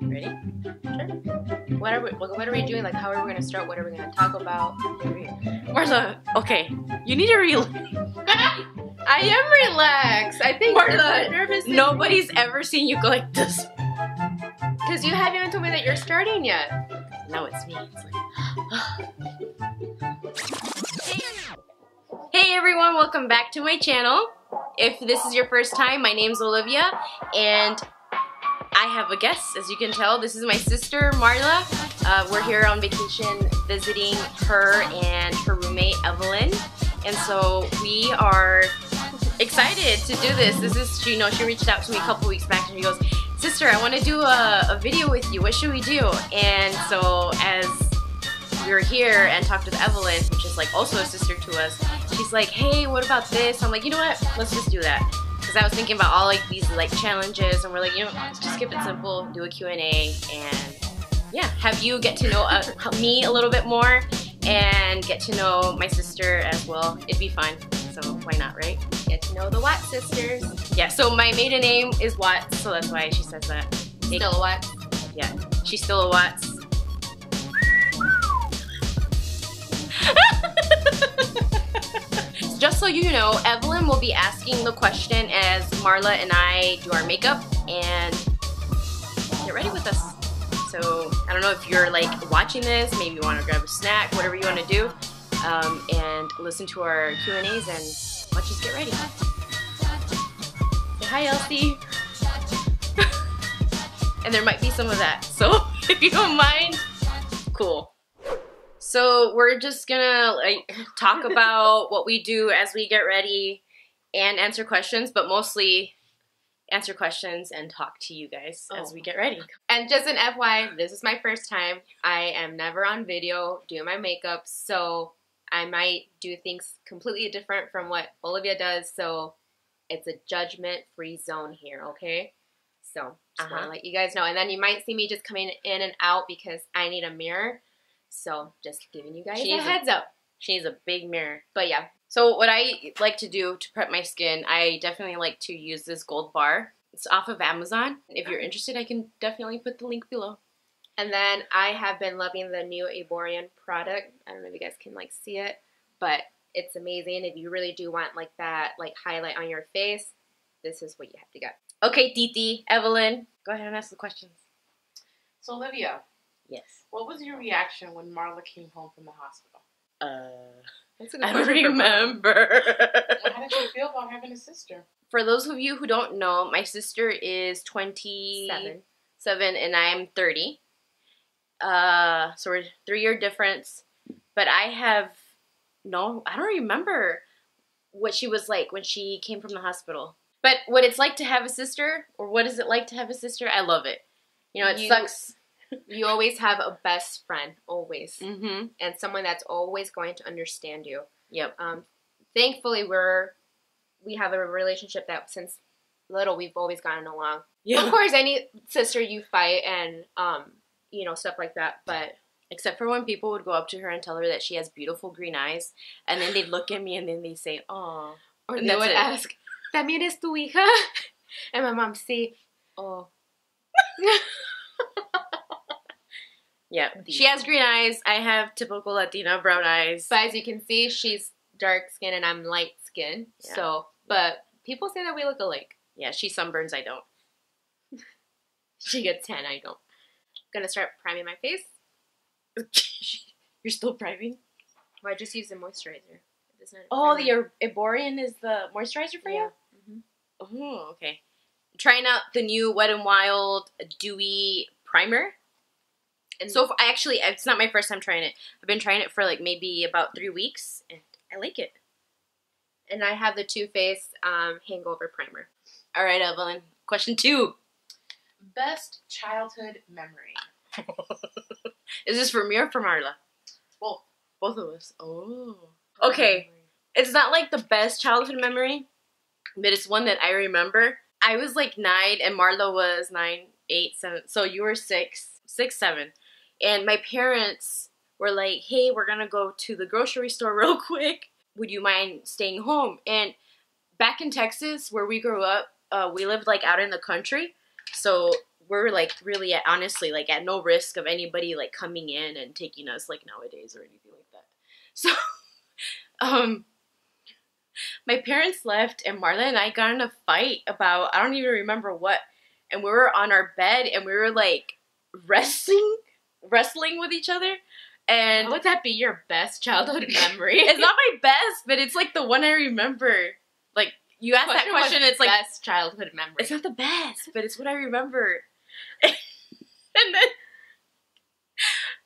Ready? Sure. What are we doing? Like, how are we gonna start? What are we gonna talk about? Marla, okay, you need to relax. I am relaxed. I think Marla, nervous. Nobody's ever seen you go like this. Because you haven't even told me that you're starting yet. Now it's me. It's like, hey everyone, welcome back to my channel. If this is your first time, my name's Olivia, and I have a guest, as you can tell. This is my sister, Marla. We're here on vacation visiting her and her roommate, Evelyn. And so we are excited to do this. She reached out to me a couple weeks back and she goes, "Sister, I want to do a video with you. What should we do?" And so as we were here and talked with Evelyn, which is like also a sister to us, she's like, "Hey, what about this?" I'm like, "You know what? Let's just do that." Because I was thinking about all like these like challenges, and we're like, let's just keep it simple, do a Q&A, and yeah, have you get to know me a little bit more and get to know my sister as well. It'd be fun, so why not, right? Get to know the Watts sisters. Yeah, so my maiden name is Watts, so that's why she says that. Still a Watts? Yeah, she's still a Watts. Just so you know, Evelyn will be asking the question as Marla and I do our makeup and get ready with us. So I don't know if you're like watching this, maybe you want to grab a snack, whatever you want to do, and listen to our Q&As, and let's just get ready. Say hi, Elsie. And there might be some of that, so if you don't mind, cool. So we're just gonna like talk about what we do as we get ready and answer questions, but mostly answer questions and talk to you guys as we get ready. And just an FYI, this is my first time. I am never on video doing my makeup, so I might do things completely different from what Olivia does, so it's a judgment-free zone here, okay? So just want to let you guys know. And then you might see me just coming in and out because I need a mirror. So just giving you guys a heads up. She needs a big mirror. But yeah. So what I like to do to prep my skin, I definitely like to use this gold bar. It's off of Amazon. If you're interested, I can definitely put the link below. And then I have been loving the new Aborian product. I don't know if you guys can like see it, but it's amazing. If you really do want like that like highlight on your face, this is what you have to get. Okay, Titi, Evelyn, go ahead and ask the questions. So Olivia. Yes. What was your reaction when Marla came home from the hospital? I don't remember. How did you feel about having a sister? For those of you who don't know, my sister is 27 and I'm 30. So we're 3-year difference. But I don't remember what she was like when she came from the hospital. But what it's like to have a sister, or what is it like to have a sister, I love it. You know, it sucks. You always have a best friend, always. Mm-hmm. And someone that's always going to understand you. Yep. Thankfully, we have a relationship that since little we've always gotten along. Yeah. Of course, any sister you fight and, you know, stuff like that, but... Except for when people would go up to her and tell her that she has beautiful green eyes, and then they'd look at me and then they'd say, "Aw." Or they would ask, "¿También es tu hija?" And my mom say, "Oh." Yeah, she has green eyes. I have typical Latina brown eyes. But as you can see, she's dark skin and I'm light skin. Yeah. So, but people say that we look alike. Yeah, she sunburns, I don't. She gets tan, I don't. I'm gonna start priming my face. You're still priming? Well, I just use the moisturizer. The Aborian is the moisturizer for you? Mm-hmm. Oh, okay. Trying out the new Wet n Wild Dewy Primer. And so actually, it's not my first time trying it. I've been trying it for like maybe about 3 weeks, and I like it. And I have the Too Faced Hangover Primer. All right, Evelyn. Question 2. Best childhood memory. Is this for me or for Marla? Both. Both of us. Oh. Okay. It's not like the best childhood memory, but it's one that I remember. I was like 9 and Marla was 9, 8, 7. So you were 6, 7. And my parents were like, "Hey, we're going to go to the grocery store real quick. Would you mind staying home?" And back in Texas, where we grew up, we lived like out in the country. So we're like really honestly like at no risk of anybody like coming in and taking us like nowadays or anything like that. So my parents left and Marla and I got in a fight about I don't even remember what, and we were on our bed and we were like wrestling with each other. And how would that be your best childhood memory? It's not my best, but it's like the one I remember. Like you asked that question, it's like best childhood memory. It's not the best, but it's what I remember. And then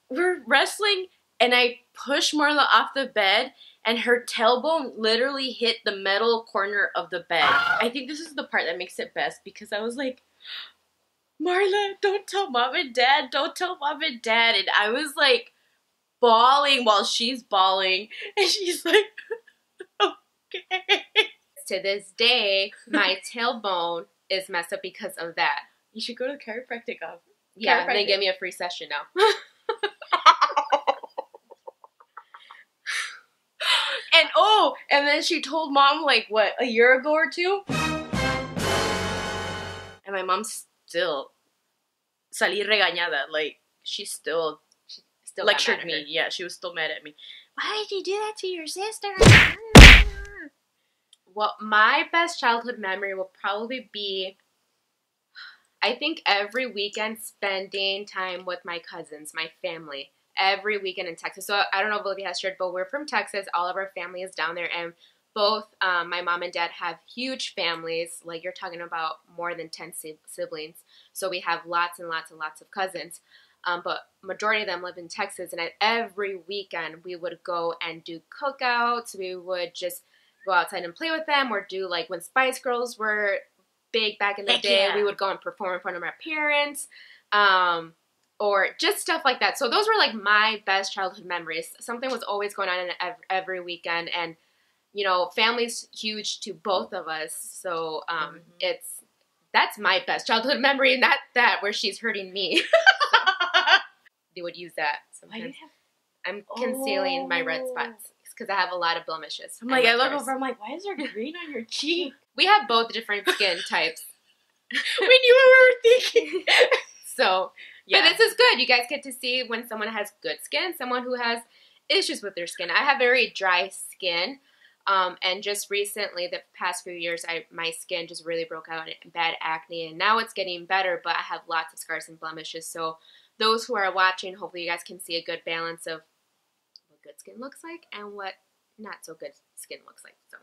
we're wrestling, and I push Marla off the bed, and her tailbone literally hit the metal corner of the bed. I think this is the part that makes it best because I was like, Marla, don't tell mom and dad, don't tell mom and dad. And I was like bawling while she's bawling, and she's like, okay. To this day, my tailbone is messed up because of that. You should go to the chiropractic office. Yeah, and they give me a free session now. And then she told mom like what, a year ago or two? And my mom still salí regañada, like she still lectured me. Yeah, she was still mad at me. Why did you do that to your sister? Well, my best childhood memory will probably be, I think, every weekend spending time with my cousins, my family. Every weekend in Texas. So I don't know if Olivia has shared, but we're from Texas. All of our family is down there, and both my mom and dad have huge families. Like you're talking about more than 10 siblings. So we have lots and lots and lots of cousins. But majority of them live in Texas, and every weekend we would go and do cookouts. We would just go outside and play with them, or do like when Spice Girls were big back in the day. Yeah. We would go and perform in front of our parents. Or just stuff like that. So those were like my best childhood memories. Something was always going on every weekend, and you know, family's huge to both of us. So that's my best childhood memory, and that where she's hurting me. So they would use that sometimes. I'm concealing my red spots because I have a lot of blemishes. I'm like, I look over, I'm like, why is there green on your cheek? We have both different skin types. We knew what we were thinking. So. Yeah. But this is good. You guys get to see when someone has good skin, someone who has issues with their skin. I have very dry skin, and just recently, the past few years, my skin just really broke out in bad acne, and now it's getting better, but I have lots of scars and blemishes. So those who are watching, hopefully you guys can see a good balance of what good skin looks like and what not so good skin looks like. So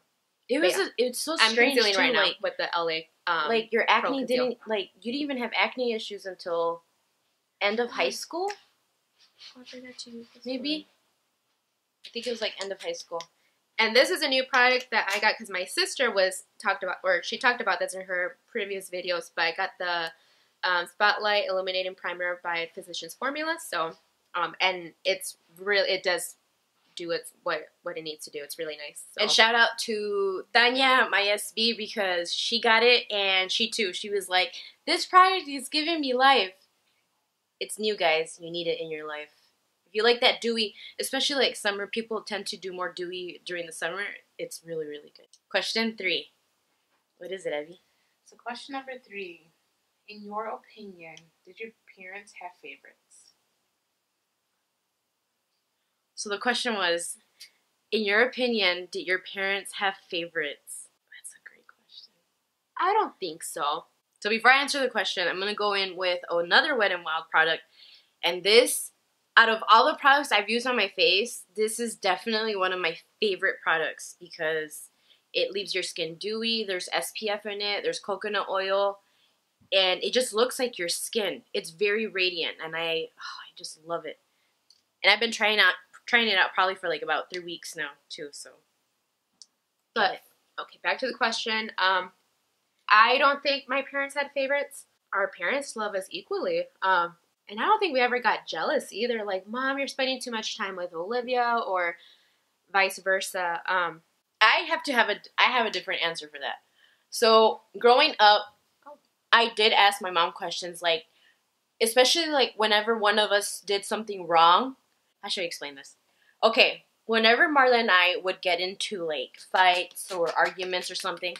it's so strange. I'm concealing right now with the LA. Like your acne you didn't even have acne issues until end of high school? Maybe? I think it was like end of high school. And this is a new product that I got because my sister she talked about this in her previous videos, but I got the Spotlight Illuminating Primer by Physicians Formula. So, and it does do what it needs to do. It's really nice. So. And shout out to Tanya, my SB, because she got it, and she was like, this product is giving me life. It's new, guys. You need it in your life. If you like that dewy, especially like summer, people tend to do more dewy during the summer. It's really, really good. Question 3. What is it, Evie? So question number 3. In your opinion, did your parents have favorites? So the question was, in your opinion, did your parents have favorites? That's a great question. I don't think so. So before I answer the question, I'm going to go in with another Wet n Wild product. And this, out of all the products I've used on my face, this is definitely one of my favorite products because it leaves your skin dewy. There's SPF in it. There's coconut oil. And it just looks like your skin. It's very radiant. And I just love it. And I've been trying it out probably for like about 3 weeks now too. So, but okay, back to the question. I don't think my parents had favorites. Our parents love us equally. And I don't think we ever got jealous either. Like, Mom, you're spending too much time with Olivia, or vice versa. I have a different answer for that. So growing up, I did ask my mom questions, like, especially like whenever one of us did something wrong. How should I explain this? Okay, whenever Marla and I would get into like fights or arguments or something.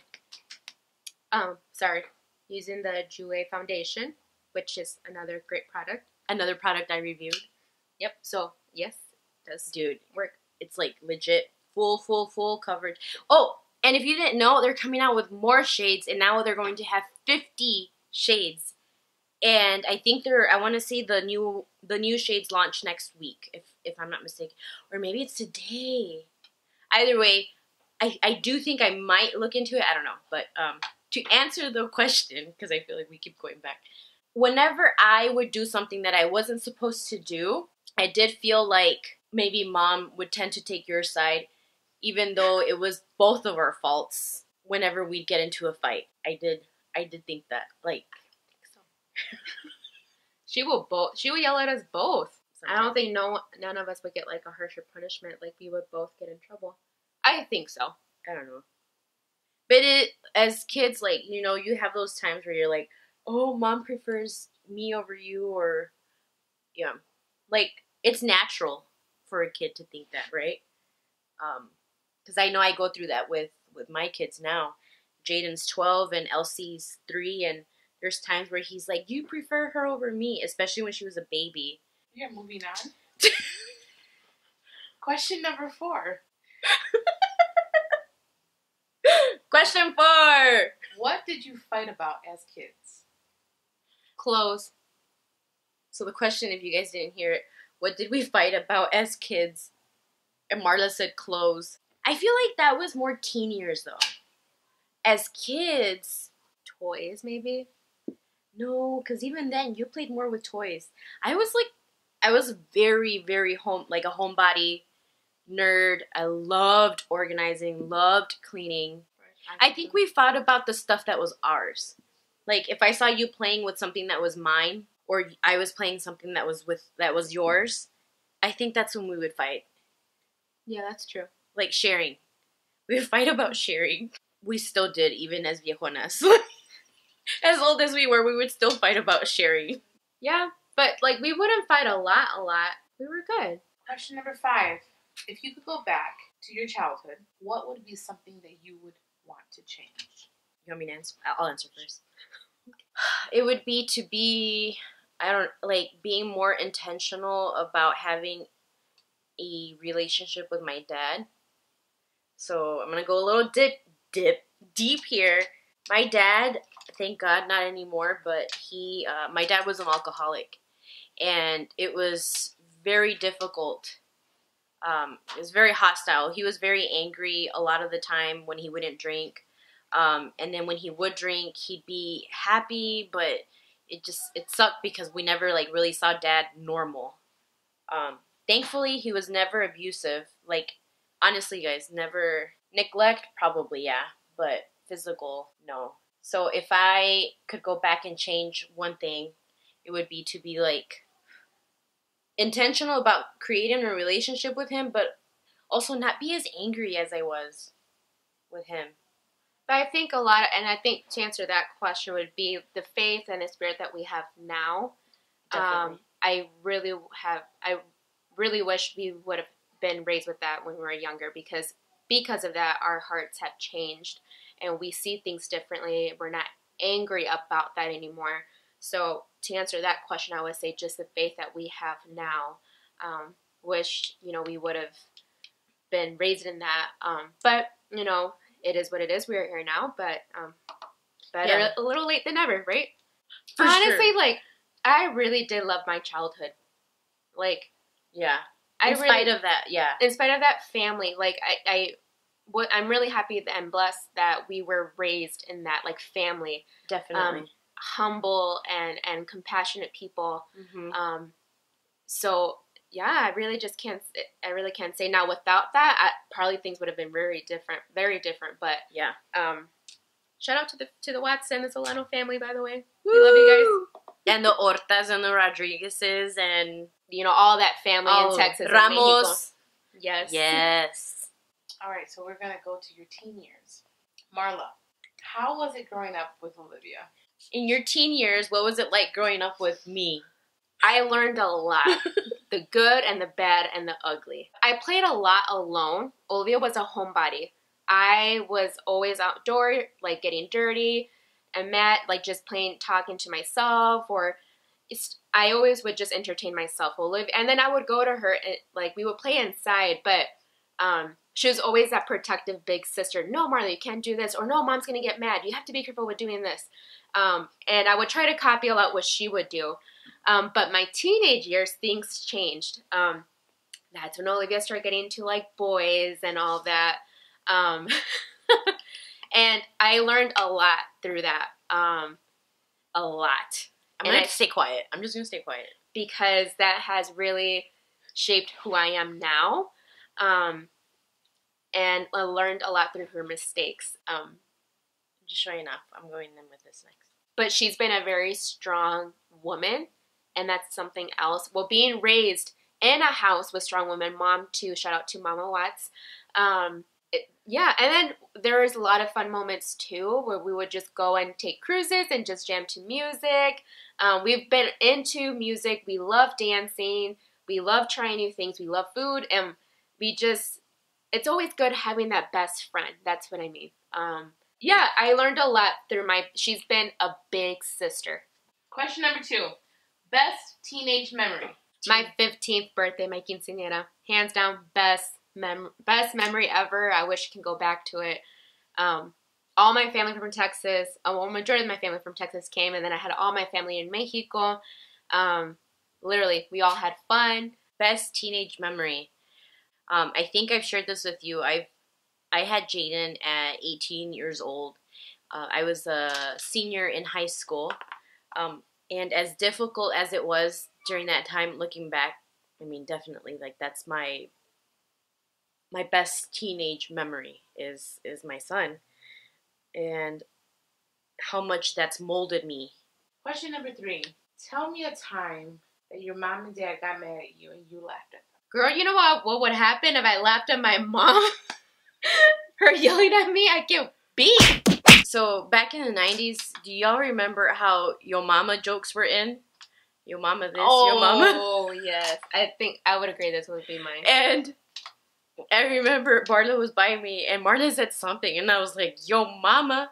Using the Jouer foundation which is another great product. Another product I reviewed. Yep. So yes, it does Dude, work. it's like legit full coverage. Oh, and if you didn't know, they're coming out with more shades, and now they're going to have 50 shades. And I think I want to see the new shades launch next week, if I'm not mistaken, or maybe it's today. Either way, I do think I might look into it. I don't know, but to answer the question, because I feel like we keep going back. Whenever I would do something that I wasn't supposed to do, I did feel like maybe Mom would tend to take your side, even though it was both of our faults. Whenever we'd get into a fight, I did think that, like. She will yell at us both. Sometimes. I don't think none of us would get like a harsher punishment. Like we would both get in trouble. I think so. I don't know. But as kids, like, you know, you have those times where you're like, oh, Mom prefers me over you, or yeah, like it's natural for a kid to think that, right? Because I know I go through that with my kids now. Jaden's 12 and Elsie's 3, and there's times where he's like, you prefer her over me, especially when she was a baby. Yeah, moving on. Question number 4. Question 4. What did you fight about as kids? Clothes. So the question, if you guys didn't hear it, what did we fight about as kids? And Marla said clothes. I feel like that was more teen years, though. As kids, Toys, maybe? no, because even then, you played more with toys. I was very, very a homebody nerd. I loved organizing, loved cleaning. I think we fought about the stuff that was ours. Like, if I saw you playing with something that was mine, or I was playing something that was yours, I think that's when we would fight. Yeah, that's true. Like sharing. We would fight about sharing. We still did, even as viejonas. As old as we were, we would still fight about sharing. Yeah, but like we wouldn't fight a lot. We were good. Question number 5. If you could go back to your childhood, what would be something that you would want to change? You want me to answer? I'll answer first. It would be to be, being more intentional about having a relationship with my dad. So I'm going to go a little deep here. My dad, thank God, not anymore, but my dad was an alcoholic, and it was very difficult. It was very hostile. He was very angry a lot of the time when he wouldn't drink. And then when he would drink, he'd be happy, but it sucked because we never really saw Dad normal. Thankfully, he was never abusive. Like, honestly, guys, never. Neglect, probably, yeah, but physical, no. So if I could go back and change one thing, it would be to be intentional about creating a relationship with him, but also not be as angry as I was with him. But I think and I think to answer that question would be the faith and the spirit that we have now. Definitely. I really wish we would have been raised with that when we were younger, because of that, our hearts have changed and we see things differently. We're not angry about that anymore. So to answer that question, I would say just the faith that we have now. Wish, we would have been raised in that. But, it is what it is. We're here now, but better a little late than never, right? For honestly, sure. I really did love my childhood. Yeah. In spite of that family, I'm really happy and blessed that we were raised in that family. Definitely. Humble and compassionate people. Mm-hmm. So yeah, I really can't say. Now without that, probably things would have been very different. But yeah. Shout out to the Watts and the Solano family, by the way. We love you guys. And the Hortas and the Rodriguezes and all that family in Texas. Ramos. Yes. Yes. All right, so we're gonna go to your teen years. Marla, how was it growing up with Olivia? In your teen years, what was it like growing up with me? I learned a lot. The good and the bad and the ugly. I played a lot alone. Olivia was a homebody. I was always outdoor, getting dirty, and Matt, just playing, talking to myself, or I always would just entertain myself, Olivia, and then I would go to her and like we would play inside, but she was always that protective big sister. No, Marla, you can't do this, or no, mom's gonna get mad. You have to be careful with doing this. And I would try to copy a lot what she would do. But my teenage years, things changed. That's when Olivia started getting into like boys and all that. And I learned a lot through that. A lot. I'm going to stay quiet. I'm just going to stay quiet. Because that has really shaped who I am now. And I learned a lot through her mistakes. Just sure enough, I'm going in with this next. But she's been a very strong woman, and that's something else. Well, being raised in a house with strong women, mom too, shout out to Mama Watts. Yeah, and then there was a lot of fun moments too, where we would just go and take cruises and just jam to music. We've been into music. We love dancing. We love trying new things. We love food, and it's always good having that best friend. That's what I mean. Yeah, I learned a lot through she's been a big sister. Question number 2. Best teenage memory. My 15th birthday, my quinceañera. Hands down, best memory ever. I wish I can go back to it. All my family from Texas, well, majority of my family from Texas came, and then I had all my family in Mexico. Literally, we all had fun. Best teenage memory. I think I've shared this with you. I had Jaden at 18 years old. I was a senior in high school. And as difficult as it was during that time, looking back, I mean, definitely, like, that's my best teenage memory is my son. And how much that's molded me. Question number 3. Tell me a time that your mom and dad got mad at you and you laughed at them. Girl, you know what would happen if I laughed at my mom? Her yelling at me, I get beat. So back in the 90s, do y'all remember how Yo Mama jokes were in? Yo Mama this, Yo Mama. Oh, yes. I think I would agree this would be mine. And I remember Marla was by me, and Marla said something, and I was like, Yo Mama.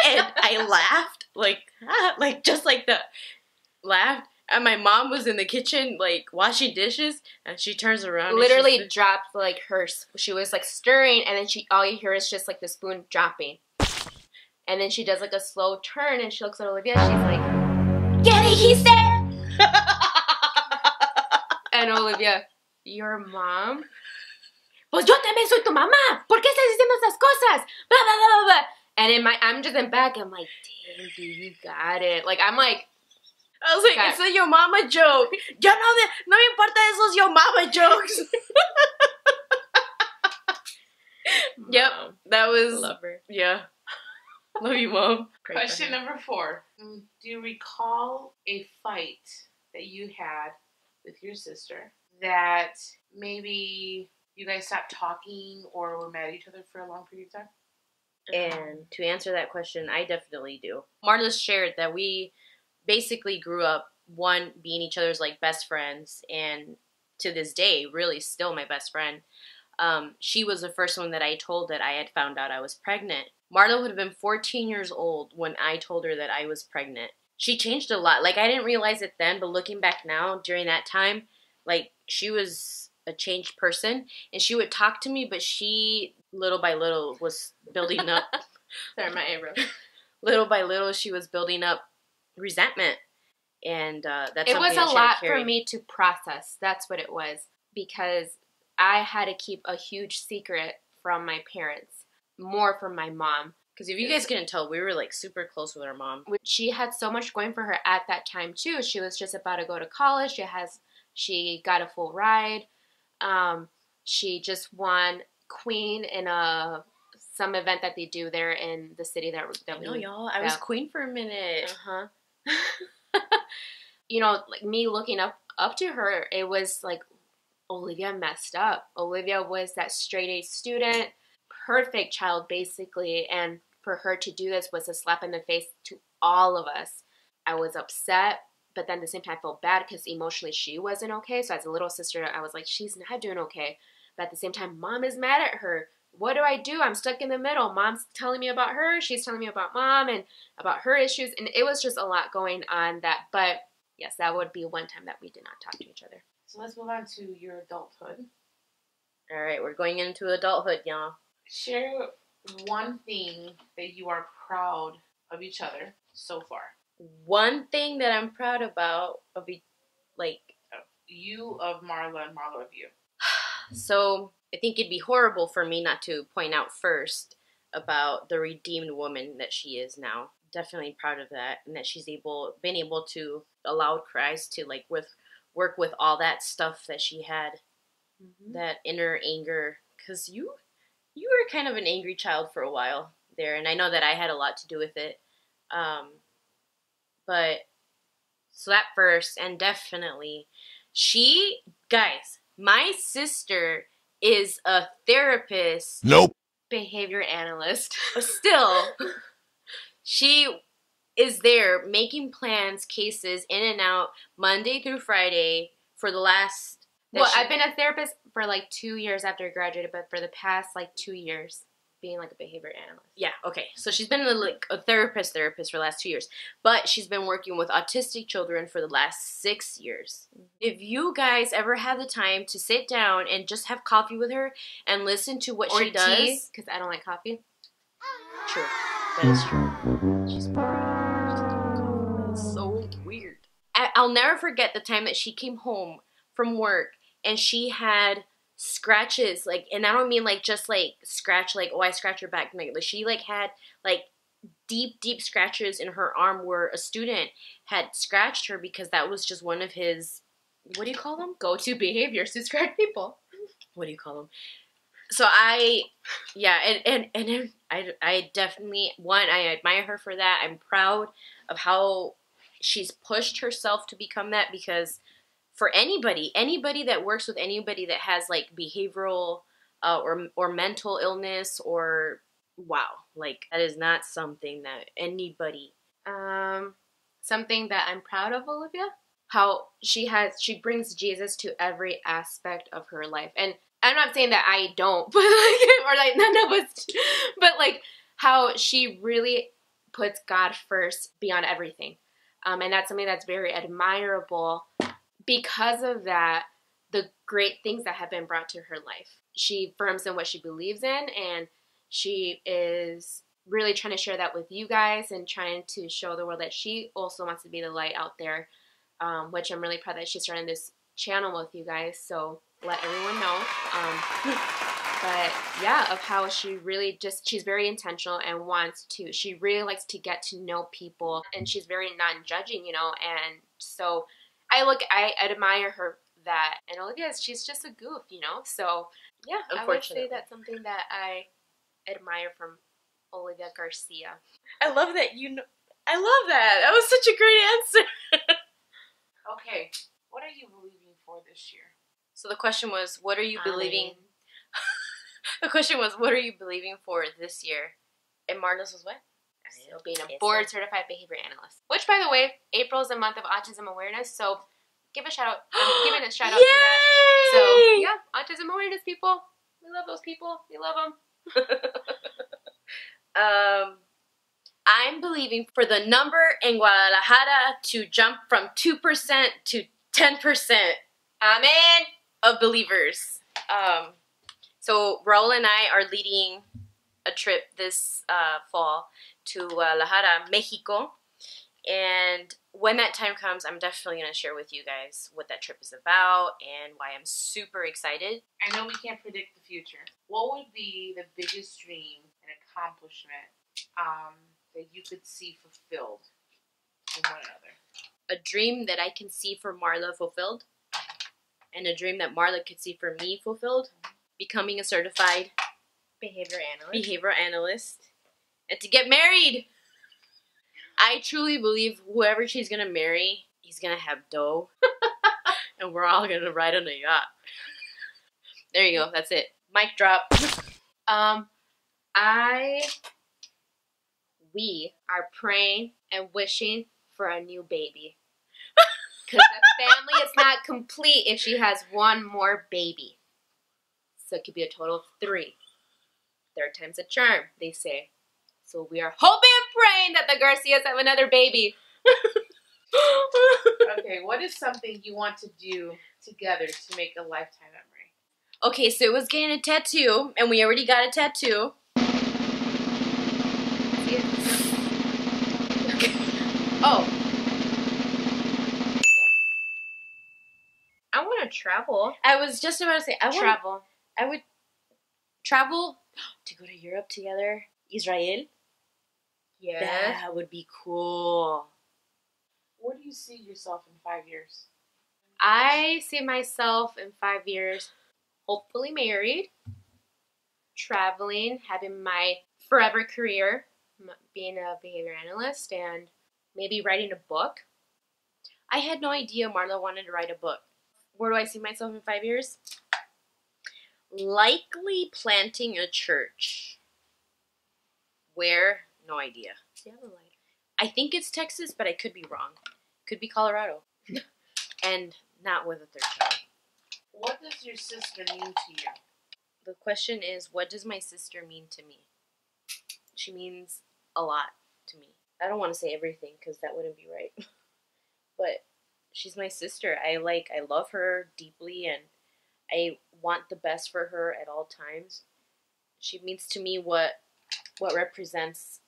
And I laughed, like just like that. Laughed. And my mom was in the kitchen, like, washing dishes, and she turns around. Literally dropped, like, she was, like, stirring, and then all you hear is just, like, the spoon dropping. And then she does, like, a slow turn, and she looks at Olivia, and she's like, ¿Qué dijiste? And Olivia, your mom? Pues yo también soy tu mamá. ¿Por qué estás diciendo esas cosas? Blah, blah, blah, blah. And I'm just in back, I'm like, damn, dude, you got it. Like, I'm like, I was like, it's a Yo Mama joke. Yo no me importa esos Yo Mama jokes. Yep, that was. Love her. Yeah. Love you, Mom. Question number 4. Do you recall a fight that you had with your sister that maybe you guys stopped talking or were mad at each other for a long period of time? And to answer that question, I definitely do. Marla shared that we basically grew up, one, being each other's, like, best friends, and to this day, really still my best friend. She was the first one that I told that I had found out I was pregnant. Marla would have been 14 years old when I told her that I was pregnant. She changed a lot. Like, I didn't realize it then, but looking back now, during that time, like, she was a changed person, and she would talk to me, but she, little by little, was building up. Sorry, my eyebrow. Little by little, she was building up resentment, and that's it was something a lot for me to process. That's what it was, because I had to keep a huge secret from my parents, more from my mom. Because if you guys couldn't tell, we were, like, super close with our mom. She had so much going for her at that time too. She was just about to go to college. She got a full ride. She just won queen in some event that they do there in the city that we know, y'all. I was queen for a minute. You know, like, me looking up to her, it was like, Olivia messed up. Olivia was that straight A student, perfect child basically, and for her to do this was a slap in the face to all of us. I was upset, but then at the same time I felt bad because emotionally she wasn't okay. So as a little sister, I was like, she's not doing okay. But at the same time, mom is mad at her. What do? I'm stuck in the middle. Mom's telling me about her. She's telling me about mom and about her issues. And it was just a lot going on that. But yes, that would be one time that we did not talk to each other. So let's move on to your adulthood. All right, we're going into adulthood, y'all. Share one thing that you are proud of each other so far. One thing that I'm proud about of You of Marla and Marla of you. So I think it'd be horrible for me not to point out first about the redeemed woman that she is now. Definitely proud of that, and that she's been able to allow Christ to work with all that stuff that she had, that inner anger. Because you were kind of an angry child for a while there, and I know that I had a lot to do with it. But so that first, and definitely, my sister is a therapist. Nope. Behavior analyst. But still, she is there making plans, cases, in and out, Monday through Friday for the last... I've been a therapist for like 2 years after I graduated, but for the past like 2 years, being like a behavior analyst. Yeah, okay. So she's been a therapist for the last 2 years. But she's been working with autistic children for the last 6 years. If you guys ever have the time to sit down and just have coffee with her and listen to what she does... because I don't like coffee. True. That is true. She's so weird. I'll never forget the time that she came home from work and she had scratches, and I don't mean just scratch, I scratch your back. She had deep scratches in her arm where a student had scratched her because that was just one of his, what do you call them? Go-to behaviors to scratch people. What do you call them? So I definitely, I admire her for that. I'm proud of how she's pushed herself to become that, because for anybody that works with anybody that has behavioral or mental illness, or that is not something that anybody. Something that I'm proud of, Olivia, how she brings Jesus to every aspect of her life. And I'm not saying that I don't, but none of us, but how she really puts God first beyond everything. And that's something that's very admirable. Because of that, the great things that have been brought to her life. She firms in what she believes in, and she is really trying to share that with you guys and trying to show the world that she also wants to be the light out there, which I'm really proud that she's starting this channel with you guys, so let everyone know. But yeah, of how she really she's very intentional and she really likes to get to know people, and she's very non-judging, and so I admire her that. And Olivia, she's just a goof, so yeah, I would say that's something that I admire from Olivia Garcia. I love that I love that. That was such a great answer. Okay, what are you believing for this year? So the question was, what are you believing? The question was, what are you believing for this year? And Marla's was what? So being a board certified behavior analyst. Which, by the way, April is the month of autism awareness, so give a shout out. I'm giving a shout out to that. So yeah, autism awareness people. We love those people. We love them. I'm believing for the number in Guadalajara to jump from 2% to 10%. Amen. Of believers. So Raul and I are leading a trip this fall to Guadalajara, Mexico. And when that time comes, I'm definitely going to share with you guys what that trip is about and why I'm super excited. I know we can't predict the future. What would be the biggest dream and accomplishment that you could see fulfilled in one another? A dream that I can see for Marla fulfilled, and a dream that Marla could see for me fulfilled. Becoming a certified behavior analyst, and to get married. I truly believe whoever she's gonna marry, he's gonna have dough, and we're all gonna ride on a yacht. There you go. That's it. Mic drop. We are praying and wishing for a new baby, because the family is not complete if she has one more baby. So it could be a total of 3. Third time's a charm, they say. So we are hoping and praying that the Garcias have another baby. Okay, what is something you want to do together to make a lifetime memory? Okay, so it was getting a tattoo, and we already got a tattoo. See it? Oh, I want to travel. I was just about to say, I would travel to go to Europe together. Israel. Yeah. That would be cool. Where do you see yourself in 5 years? I see myself in 5 years, hopefully married, traveling, having my forever career, being a behavior analyst, and maybe writing a book. I had no idea Marla wanted to write a book. Where do I see myself in 5 years? Likely planting a church. Where? No idea. Yeah, the lighter. I think it's Texas, but I could be wrong. Could be Colorado. And not with a third child. What does your sister mean to you? The question is, what does my sister mean to me? She means a lot to me. I don't want to say everything because that wouldn't be right. But she's my sister. I love her deeply, and I want the best for her at all times. She means to me what represents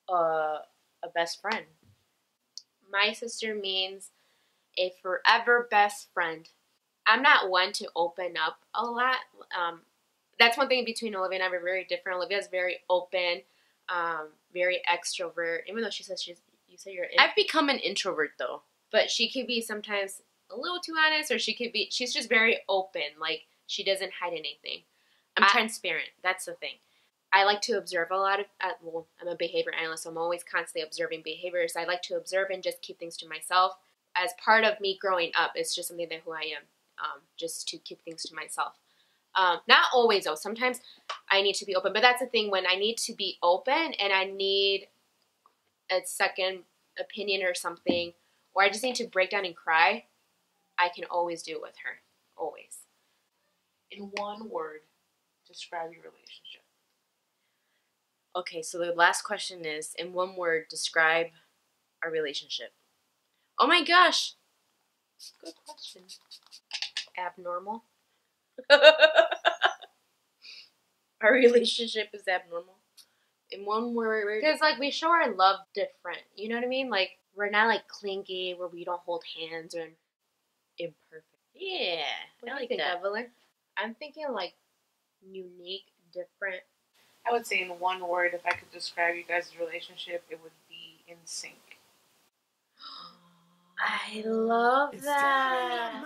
a best friend. My sister means a forever best friend. I'm not one to open up a lot. That's one thing between Olivia and I. We're very different. Olivia's very open, very extrovert. Even though she says you say you're. I've become an introvert though. But she could be sometimes a little too honest, or she's just very open. Like, she doesn't hide anything. I'm transparent. That's the thing. I like to observe a lot of, I'm a behavior analyst, so I'm always constantly observing behaviors. I like to observe and just keep things to myself. As part of me growing up, it's just something that who I am, just to keep things to myself. Not always, though. Sometimes I need to be open, but that's the thing. When I need to be open and I need a second opinion or something, or I just need to break down and cry, I can always do it with her. Always. In one word, describe your relationship. Okay, so the last question is, in one word, describe our relationship. Oh my gosh! Good question. Abnormal. Our relationship is abnormal. In one word. Because, like, we show our love different. You know what I mean? Like, we're not, like, clingy, where we don't hold hands, or imperfect. Yeah, What I do you like think, that. Evelyn? I'm thinking, like, unique, different. I would say in one word, if I could describe you guys' relationship, it would be in sync. I love that.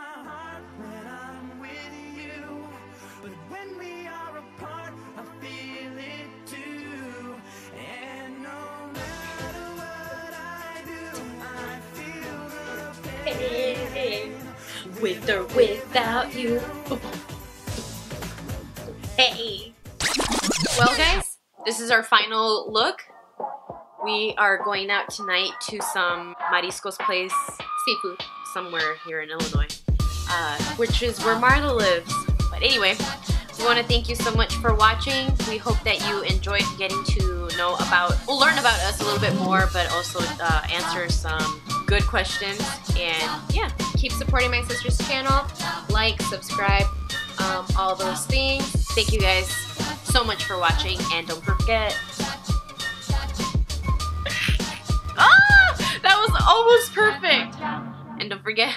Hey, with or without you. Hey. Well, guys, this is our final look. We are going out tonight to some mariscos place, seafood, somewhere here in Illinois, which is where Marla lives. But anyway, we want to thank you so much for watching. We hope that you enjoyed getting to learn about us a little bit more, but also answer some good questions. And yeah, Keep supporting my sister's channel. Like, subscribe, all those things. thank you guys so much for watching, and don't forget. That was almost perfect. And don't forget.